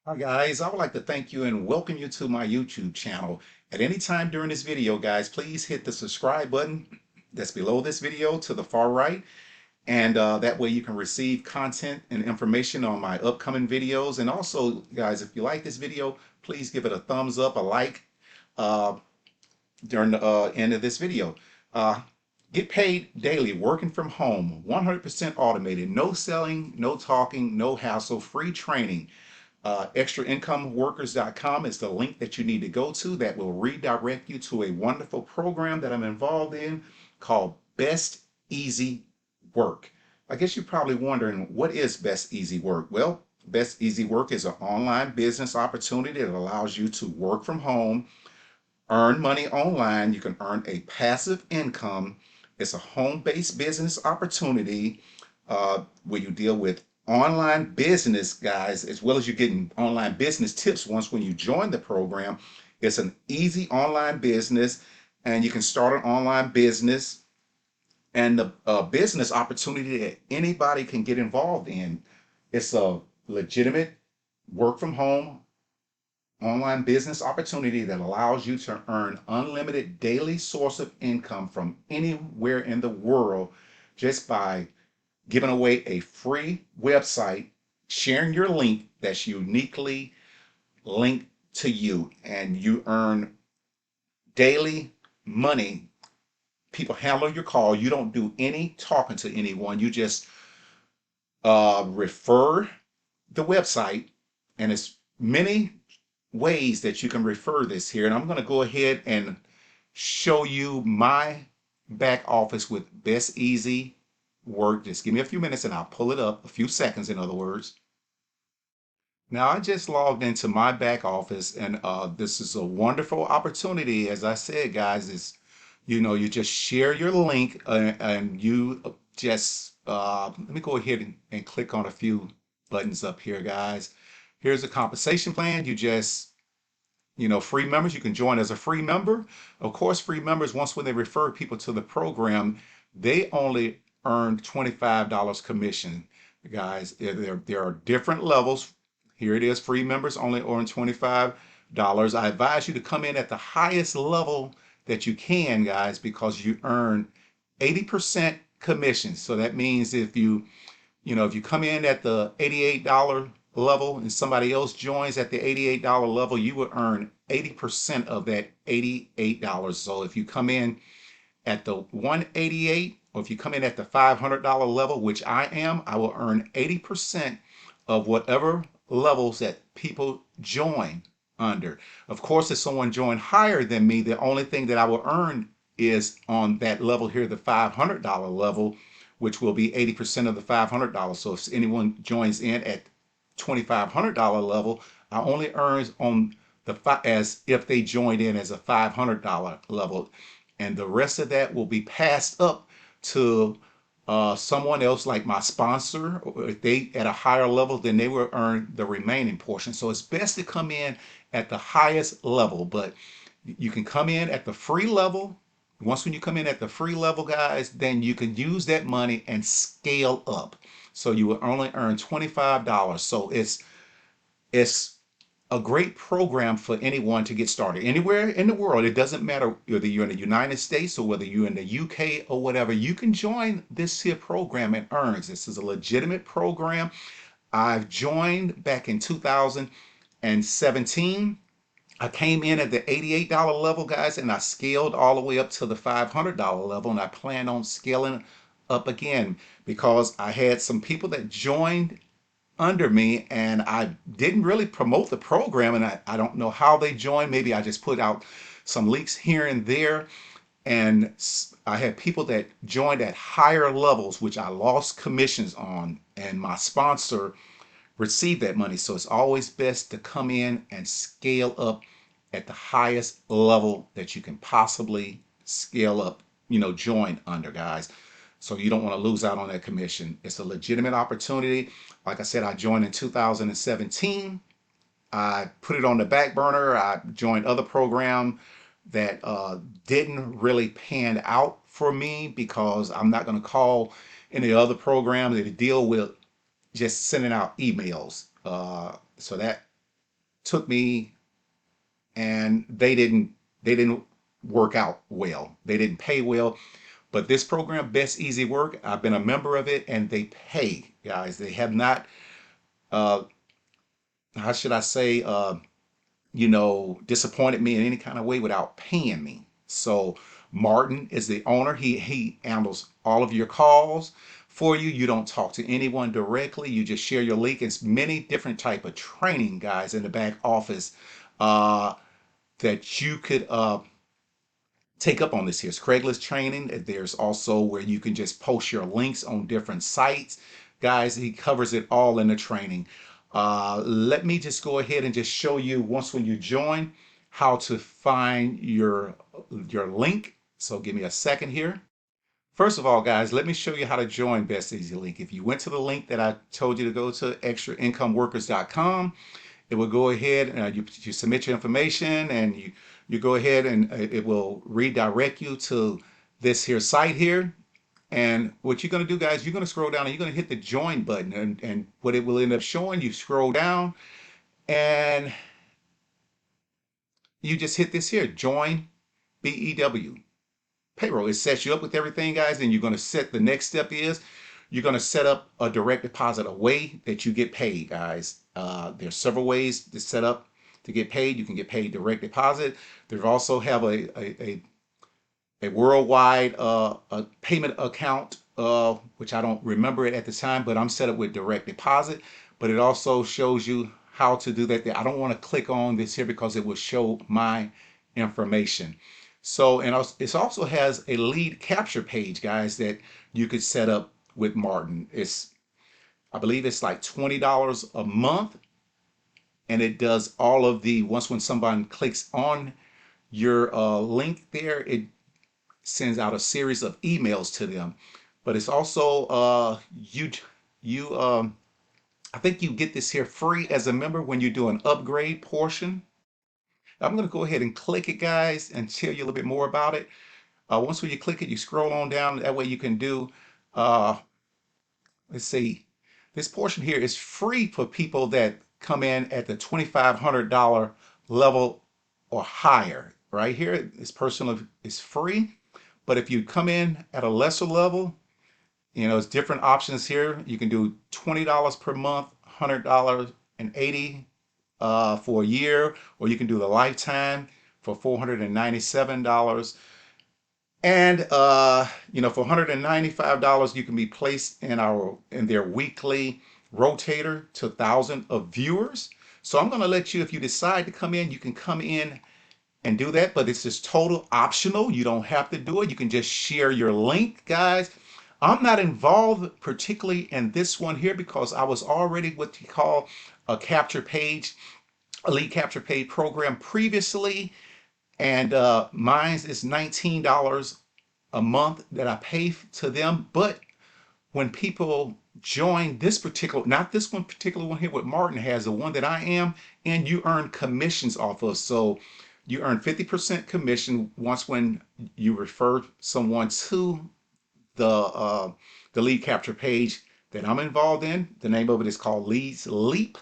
Hi guys, I would like to thank you and welcome you to my YouTube channel. At any time during this video, guys, please hit the subscribe button that's below this video to the far right. And that way you can receive content and information on my upcoming videos. And also, guys, if you like this video, please give it a thumbs up, a like uh, during the end of this video. Uh, Get paid daily working from home, 100% automated, no selling, no talking, no hassle, free training. Extraincomeworkers.com is the link that you need to go to that will redirect you to a wonderful program that I'm involved in called Best Easy Work. I guess you're probably wondering, what is Best Easy Work? Well, Best Easy Work is an online business opportunity that allows you to work from home, earn money online. You can earn a passive income. It's a home-based business opportunity where you deal with online business, guys, as well as you're getting online business tips once when you join the program. It's an easy online business, and you can start an online business and the business opportunity that anybody can get involved in. It's a legitimate work from home online business opportunity that allows you to earn unlimited daily source of income from anywhere in the world just by giving away a free website, sharing your link that's uniquely linked to you, and you earn daily money. People handle your call. You don't do any talking to anyone. You just refer the website, and it's many ways that you can refer this here. And I'm going to go ahead and show you my back office with Best Easy Work. Just give me a few minutes and I'll pull it up, a few seconds, in other words. Now, I just logged into my back office, and this is a wonderful opportunity. As I said, guys, is you just share your link and you just let me go ahead and click on a few buttons up here, guys. Here's a compensation plan. You just free members, you can join as a free member. Of course, free members, once when they refer people to the program, they only earn $25 commission. Guys, there are different levels. Here it is, free members only earn $25. I advise you to come in at the highest level that you can, guys, because you earn 80% commission. So that means if you come in at the $88 level and somebody else joins at the $88 level, you will earn 80% of that $88. So if you come in at the 188, or if you come in at the $500 level, which I am, I will earn 80% of whatever levels that people join under. Of course, if someone joined higher than me, the only thing that I will earn is on that level here, the $500 level, which will be 80% of the $500. So if anyone joins in at $2,500 level, I only earn on as if they joined in as a $500 level, and the rest of that will be passed up to someone else, like my sponsor. Or if they at a higher level, then they will earn the remaining portion. So it's best to come in at the highest level, but you can come in at the free level. Once when you come in at the free level, guys, then you can use that money and scale up. So you will only earn $25. So it's a great program for anyone to get started anywhere in the world. It doesn't matter whether you're in the United States or whether you're in the UK or whatever. You can join this here program and earn. This is a legitimate program. I've joined back in 2017. I came in at the $88 level, guys, and I scaled all the way up to the $500 level, and I plan on scaling up again because I had some people that joined under me, and I didn't really promote the program, and I don't know how they joined. Maybe I just put out some links here and there, and I had people that joined at higher levels, which I lost commissions on, and my sponsor receive that money. So it's always best to come in and scale up at the highest level that you can possibly scale up, join under, guys. So you don't want to lose out on that commission. It's a legitimate opportunity. Like I said, I joined in 2017. I put it on the back burner. I joined other program that didn't really pan out for me because I'm not going to call any other programs that deal with just sending out emails. So that took me, and they didn't work out well. They didn't pay well. But this program, Best Easy Work, I've been a member of it, and they pay, guys. They have not, uh, how should I say, disappointed me in any kind of way without paying me. So Martin is the owner. He handles all of your calls for you. You don't talk to anyone directly. You just share your link. It's many different type of training, guys, in the back office uh, that you could take up on this. Here's Craigslist training. There's also where you can just post your links on different sites. Guys, he covers it all in the training. Let me just go ahead and just show you once when you join how to find your link. So give me a second here. First of all, guys, let me show you how to join Best Easy Link. If you went to the link that I told you to go to, extraincomeworkers.com, it will go ahead and you submit your information, and you go ahead and it will redirect you to this here site here. And what you're going to do, guys, you're going to scroll down and you're going to hit the join button, and what it will end up showing, you scroll down and you just hit this here, join BEW payroll. It sets you up with everything, guys. And you're going to set, the next step is you're going to set up a direct deposit, a way that you get paid, guys. There's several ways to set up to get paid. You can get paid direct deposit. They also have a worldwide a payment account, which I don't remember it at the time, but I'm set up with direct deposit. But it also shows you how to do that. I don't want to click on this here because it will show my information. So, and it also has a lead capture page, guys, that you could set up with Martin. I believe it's like $20 a month, and it does all of the, once when someone clicks on your link there, it sends out a series of emails to them. But it's also you I think you get this here free as a member when you do an upgrade portion. I'm going to go ahead and click it, guys, and tell you a little bit more about it. Once when you click it, you scroll on down. That way you can do, uh, let's see, this portion here is free for people that come in at the $2,500 level or higher. Right here, this person is free. But if you come in at a lesser level, it's different options here. You can do $20 per month, $100 and 80 for a year, or you can do the lifetime for $497. And for $195, you can be placed in their weekly rotator to 1,000 of viewers. So I'm going to let you, if you decide to come in, you can come in and do that, but it's just total optional. You don't have to do it. You can just share your link, guys. I'm not involved particularly in this one here because I was already what you call a capture page, a lead capture page program previously, and mine is $19 a month that I pay to them. But when people join this particular, not this one particular one here, what Martin has, the one that I am, and you earn commissions off of. So you earn 50% commission once when you refer someone to the lead capture page that I'm involved in. The name of it is called Leads Leap.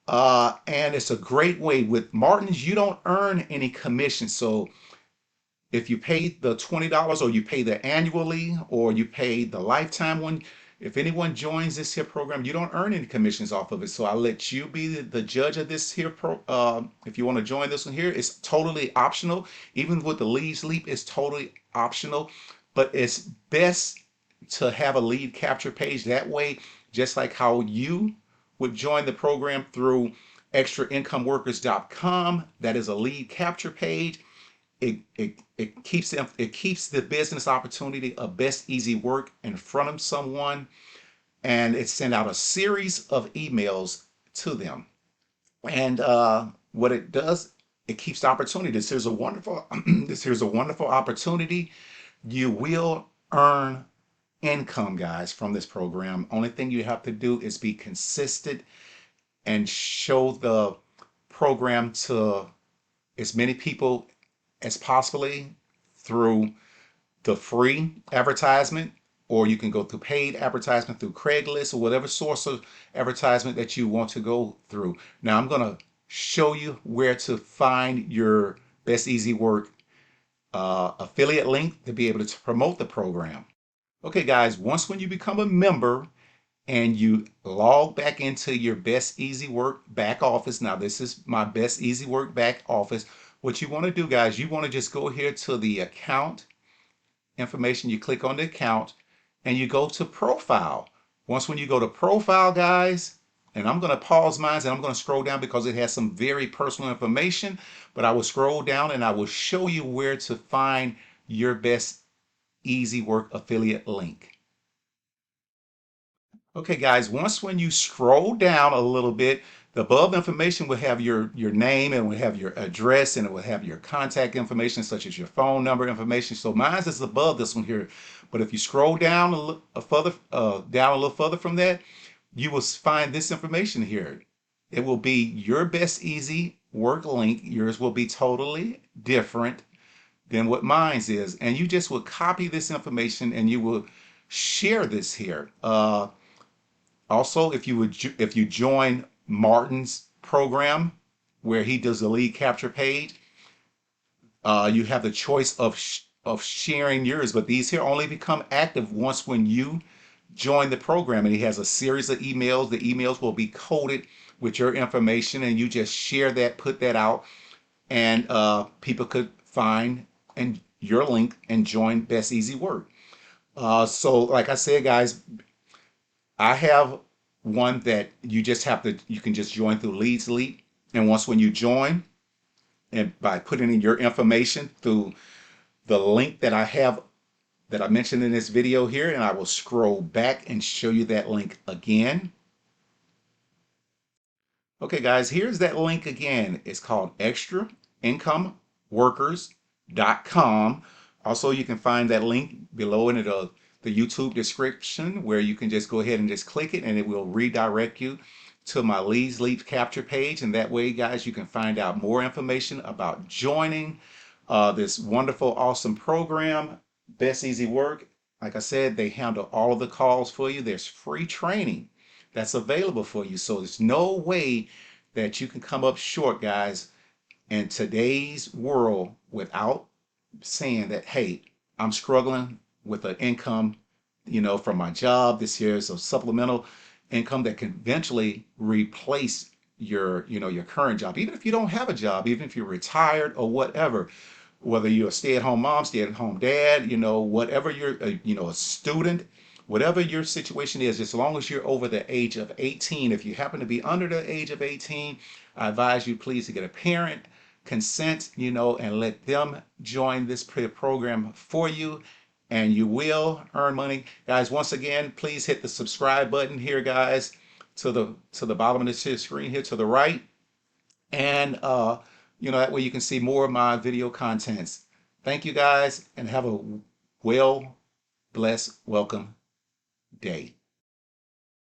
And it's a great way. With Martin's, you don't earn any commission. So if you pay the $20, or you pay the annually, or you pay the lifetime one, if anyone joins this here program, you don't earn any commissions off of it. So I'll let you be the judge of this here if you want to join this one here. It's totally optional. Even with the Leads Leap, it's totally optional. But it's best to have a lead capture page. That way, just like how you would join the program through extraincomeworkers.com, that is a lead capture page. It keeps the business opportunity of Best Easy Work in front of someone, and it sends out a series of emails to them. And what it does, it keeps the opportunity. This here's a wonderful this here's a wonderful opportunity. You will earn income, guys, from this program. Only thing you have to do is be consistent and show the program to as many people as possibly through the free advertisement, or you can go through paid advertisement through Craigslist or whatever source of advertisement that you want to go through. Now I'm going to show you where to find your Best Easy Work affiliate link to be able to promote the program. Okay, guys, once when you become a member and you log back into your Best Easy Work back office. Now, this is my Best Easy Work back office. What you want to do, guys, you want to just go here to the account information. You click on the account and you go to profile. Once when you go to profile, guys, and I'm going to pause mine and I'm going to scroll down because it has some very personal information, but I will scroll down and I will show you where to find your Best Easy Work affiliate link. Okay, guys, once when you scroll down a little bit, the above information will have your name and will have your address and it will have your contact information such as your phone number information. So mine is above this one here. But if you scroll down down a little further from that, you will find this information here. It will be your Best Easy Work link. Yours will be totally different than what mine's is. And you just will copy this information and you will share this here. Also, if you join Martin's program where he does the lead capture page, you have the choice of sharing yours. But these here only become active once when you join the program. And he has a series of emails. The emails will be coded with your information, and you just share that, put that out, and people could find and your link and join Best Easy Work. So, like I said, guys, I have one that you can just join through Leads Leap. And once when you join, and by putting in your information through the link that I have that I mentioned in this video here, and I will scroll back and show you that link again. Okay, guys, here's that link again. It's called extraincomeworkers.com. Also, you can find that link below in the YouTube description where you can just go ahead and just click it and it will redirect you to my Leads Leap capture page. And that way, guys, you can find out more information about joining this wonderful, awesome program, Best Easy Work. Like I said, they handle all of the calls for you. There's free training that's available for you. So there's no way that you can come up short, guys, in today's world without saying that, hey, I'm struggling with an income, from my job. This here is a supplemental income that can eventually replace your current job. Even if you don't have a job, even if you're retired or whatever, whether you're a stay-at-home mom, stay-at-home dad, whatever you're, a student, whatever your situation is, as long as you're over the age of 18. If you happen to be under the age of 18, I advise you please to get a parent consent, and let them join this program for you, and you will earn money. Guys, once again, please hit the subscribe button here, guys, to the bottom of the screen here to the right. And that way you can see more of my video contents. Thank you, guys, and have a well blessed welcome day.